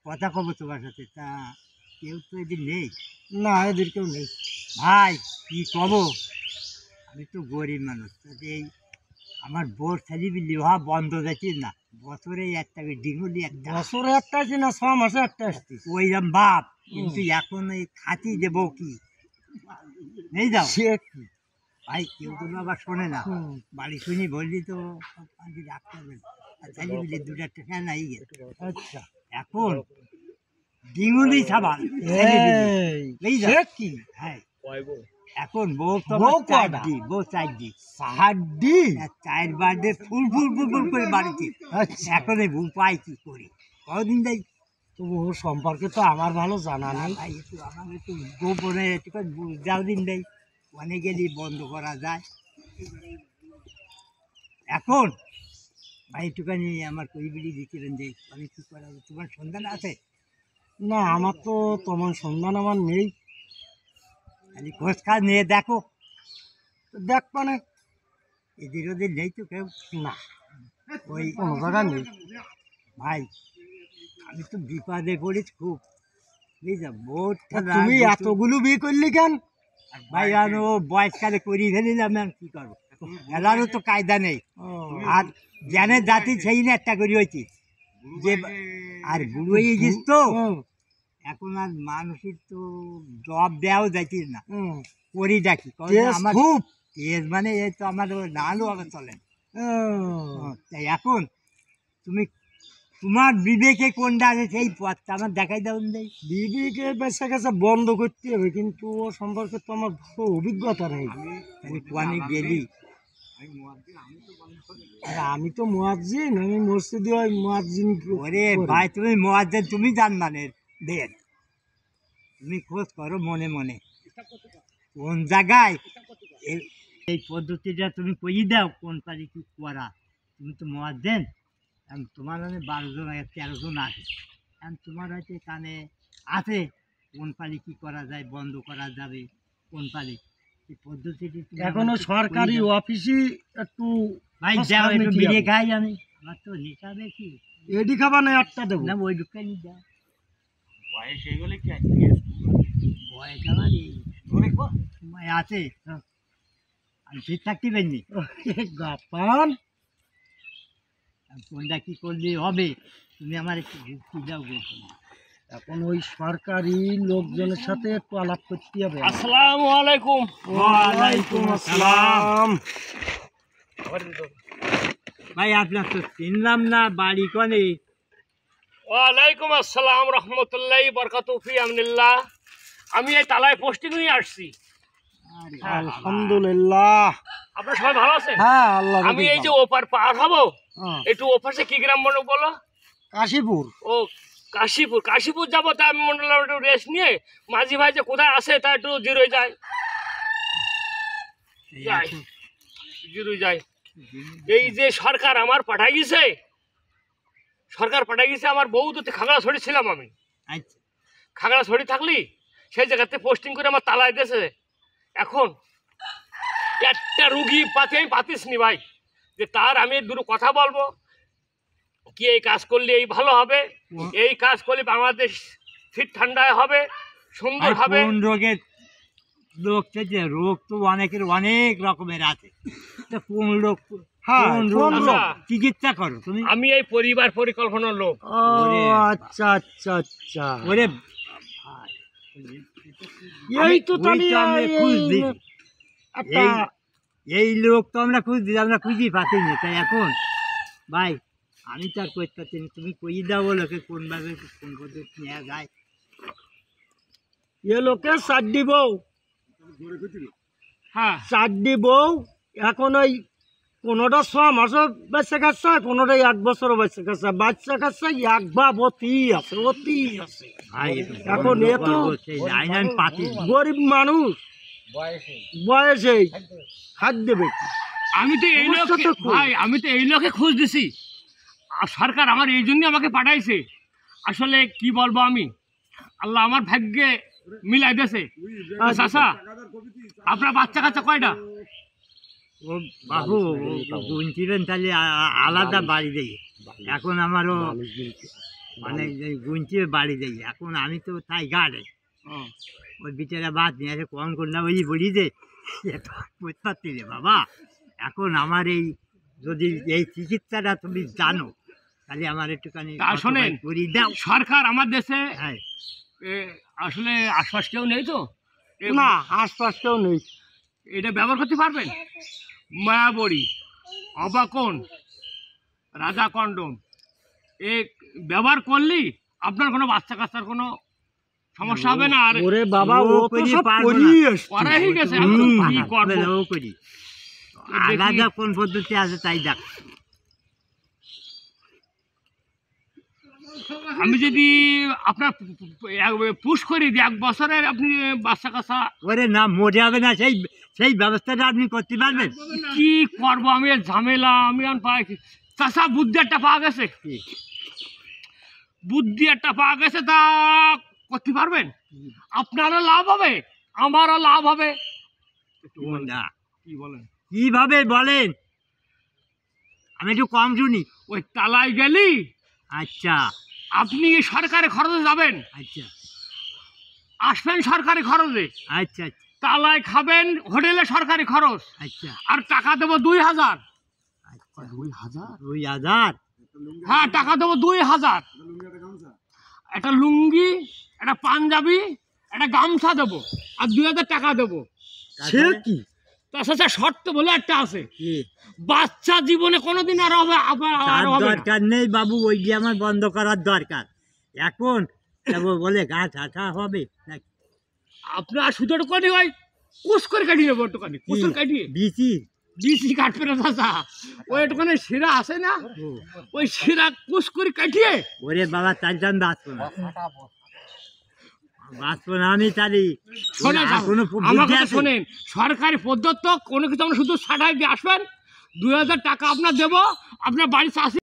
কথা কব তোমার সাথে, তা কেউ তো এদিন নেই। না, এদের কেউ নেই। ভাই কি কব, আমি তো গরিব মানুষ, এই আমার বোর ছেলে লিহা বন্ধ যাচ্ছি না, বছরে একটা ডিঙুলি একটা, বছরে একটা আসছি না, 6 মাসে একটা আসছি। ওইরকম বাপ, কিন্তু এখন এই খাতি দেবো কি নেই যাও। সে কি? ভাই কেউ তো আবার শোনে না, বাড়ি শুনি বললি তো রাখতে হবে, ছেলে বিলি দুটা টেকা নাই গেছে। আচ্ছা, এখন ডিঙুলি সাবান সে কি? হ্যাঁ, এখন বউ তো বউ কয়টা? চারটি, বউ চারটি, সাহাড্ডি। চার বার্থডে ফুল ফুল ফুল ফুল করে বাড়িতে। আচ্ছা, এখন এই উপায় কি করি, কদিন দেয় তবু ওর সম্পর্কে তো আমার ভালো জানা নেই। ভাই, একটু আমার একটু গোপনে একটু যাও দিন দেয়, অনেক গেলেই বন্ধ করা যায়। এখন ভাই একটুখানি আমার কই বিড়ি দিচ্ছিলেন যে অনেক কী করা হবে, তোমার সন্ধান আছে? না, আমার তো তেমন সন্ধান আমার নেই। খালি খোঁজ খাজ নিয়ে দেখো, দেখ মানে এদের ওদের নেই তো কেউ। না, ওই কোনো জায়গা নেই। ভাই আমি তো বিপদে পড়েছি খুব, বুঝছো, বোর্ডটা তুমি এতগুলো বিয়ে করলি কেন? ভাই আমি ও বয়সকালে করিয়ে ফেলিলাম, আমি কি করবো, খেলারও তো কায়দা নেই। আর জ্ঞানের জাতি সেই না একটা করি হয়েছি যে, আর বুড়ো হয়ে গেছিস তো, এখন আর মানুষের তো জব দেওয়াও যাইছিস না, করি ডাকি আমার খুব এজ মানে এই তো আমার নালও আবার চলে না। তাই এখন তুমি তোমার বিবেকে কোনটা আছে সেই পথটা আমার দেখাই দাও দেয়। বিবিকে বেঁচে গেছে বন্ধ করতে হবে, কিন্তু ও সম্পর্কে তো আমার ভালো অভিজ্ঞতা নেই। আমি কোয়ানে গেলি, আর আমি তো মুয়াজ্জিন, আমি মসজিদে ওই মুয়াজ্জিন ওরে ভাই তুমি মোয়াজ্জেন, তুমি জান মানে দেন, তুমি খোঁজ করো মনে মনে কোন জায়গায় এই পদ্ধতিটা তুমি কই দাও, কোন পারি কি করা। তুমি তো মোয়াজ্জেন, তোমার মানে 12 জন 13 জন আছে, তোমার হয়তো কানে আছে কোন পালি কি করা যায়, বন্ধ করা যাবে কোন পালি, এই পদ্ধতিটি এখনো সরকারি অফিসে একটু ভাই যাও একটু বিড়ে খাই, আমি আমার তো হিসাবে কি এডি খাবার না একটা দেবো না, ওই ঢুকাই নি যাও। বয়স হয়ে গেলে কি বয়স আমার এই সময় আছে, আমি ঠিক থাকতে পারিনি। গাপান কোনটা কি করলে হবে, তুমি আমার একটু যুক্তি দাও গো। এখন ওই সরকারি লোকজনের সাথে একটু আলাপ করতে হবে। আসসালামু আলাইকুম। ওয়ালাইকুম আসসালাম। ভাই আপনার তো চিনলাম না, বাড়ি কনে? ওয়ালাইকুম আসসালাম রহমতুল্লাহি বরকাতুহু ফি আমনিল্লাহ। আমি এই তালায় পোস্টিং নিয়ে আসছি। আলহামদুলিল্লাহ। আপনারা সবাই ভালো আছেন? হ্যাঁ, আল্লাহ। আমি এই যে ওপার পার হব, একটু ওপাশে কি গ্রাম মনে বলো? কাশীপুর। ও কাশীপুর, কাশীপুর যাবো। তা আমি মনে হলাম একটু রেস্ট নিয়ে মাঝি ভাই যে কোথায় আছে তা একটু জিরোয় যায়, জিরোয় যায়। এই যে সরকার আমার পাঠাই গেছে, সরকার পাঠাই গেছে, আমার বউ তো খাগড়াছড়ি ছিলাম আমি। আচ্ছা, খাগড়াছড়ি থাকলি সেই জায়গাতে পোস্টিং করে আমার তালায় দিয়েছে। এখন একটা রুগী পাতে আমি পাতিস নি ভাই, যে তার আমি দুটো কথা বলবো কি এই কাজ করলে এই ভালো হবে, এই কাজ করলে বাংলাদেশ ফিট ঠান্ডায় হবে, সুন্দর হবে। কোন রোগের লোক থেকে, রোগ তো অনেকের অনেক রকমের আছে, তো কোন রোগ, হ্যাঁ, কোন কোন রোগ রোগ? চিকিৎসা করো তুমি? আমি এই পরিবার পরিকল্পনার লোক। ওরে আচ্ছা আচ্ছা আচ্ছা, ওরে এই তো তাহলে একটা এই লোক তো আমরা খুঁজছি, আমরা খুঁজি পাচ্ছি না। তাই এখন ভাই আমি তো আর করতে পারছি না, তুমি কই দাও লোকে কোনভাবে কোন পদ্ধতি নেওয়া যায়। এ লোকে চারটি বউ, হ্যাঁ, চারটি বউ। এখন ওই কোনোটা 6 মাসও বেঁচে গেছে, কোনোটাই 1 বছরও বেঁচে গেছে। বাচ্চা কাচ্চা একভাবতি আছে, অতি আছে। ভাই এখন এ তো পাতি গরিব মানুষ, বয়সে হাত দেবে কি? আমি তো এই লোক সমস্যা তো খুব। ভাই, আমি তো এই লোকে খোঁজ দিছি, আর সরকার আমার এই জন্য আমাকে পাঠাইছে। আসলে কি বলবো, আমি আল্লাহ আমার ভাগ্যে মিলাই দিয়েছে। চাচা আপনার বাচ্চা কাচ্চা কয়টা? ও বাবু গুনছিলেন তাহলে আলাদা বাড়ি দেয়। এখন আমারও মানে গুনছে বাড়ি যাই এখন আমি তো তাই গাড়ে হুম। ওই বিচারা বাদ নিয়ে আসে কম করলাম ওই বলি যে এত বুঝতে রে বাবা এখন আমার এই যদি এই চিকিৎসাটা তুমি জানো তাহলে আমার একটুখানি তা শোনেন, করি দাও। সরকার আমার দেশে হ্যাঁ আসলে আশপাশ কেউ নেই তো না আশপাশ কেউ নেই। এটা ব্যবহার করতে পারবেন? মায়াবড়ি, অবাকন, রাজা কন্ডম এ ব্যবহার করলেই আপনার কোনো বাচ্চা কাচ্চার কোনো সমস্যা হবে না। আর ওরে বাবা ও ও তো করি সব পারবো না। করিয়ে এসছে। করাই গেছে, আমি তো কি করবো? ও করি আলাদা কোন পদ্ধতি আছে তাই দেখ। আমি যদি আপনার পুশ করি দিই 1 বছরের আপনি বাচ্চা কাচ্চা ওরে না মরে হবে না সেই সেই ব্যবস্থাটা আপনি করতে পারবেন? কি করবো? আমি এর ঝামেলা আমি আর পাই কি? চাষা বুদ্ধি একটা পাওয়া গেছে, বুদ্ধি একটা পাওয়া গেছে, তা করতে পারবেন? আপনারও লাভ হবে, আমারও লাভ হবে। না কি বলেন? কিভাবে বলেন, আমি একটু কম শুনি। ওই তালায় গেলি আচ্ছা আপনি সরকারি খরচে যাবেন, আচ্ছা আসবেন সরকারি খরচে, আচ্ছা আচ্ছা তালায় খাবেন হোটেলে সরকারি খরচ, আচ্ছা আর টাকা দেবো 2000। আচ্ছা 2000? 2000 হ্যাঁ, টাকা দেবো 2000। একটা লুঙ্গি, একটা পাঞ্জাবি, একটা গামছা দেবো, আর 2000 টাকা দেবো। সে কি তাছাড়া শর্ত বলে একটা আছে, কি বাচ্চা জীবনে কোনোদিন আর হবে তার আর হবে না। দরকার নেই বাবু, ওই দিয়ে আমার বন্ধ করার দরকার এখন। বলে গা ঠাঠা হবে নাকি? আপনার সুতোর কোনি ওই কুস করে কাটিয়ে নেবো, একটুখানি কুস করে কাটিয়ে বিচি বিসি কাটবে না চাচা, ওই একটুখানি শিরা আছে না, ওই শিরা কুস করে কাটিয়ে। ওরে বাবা তার জন্য বাঁচবো না, বাঁচবো না আমি তাহলে। শোনেন আর কোনো আমার বুদ্ধি কথা আছে? শোনেন, সরকারি পদ্ধতি কোনো কিছু আমরা শুধু ছাড়াই দিয়ে আসবেন, 2000 টাকা আপনার দেবো, আপনার বাড়ি চাষি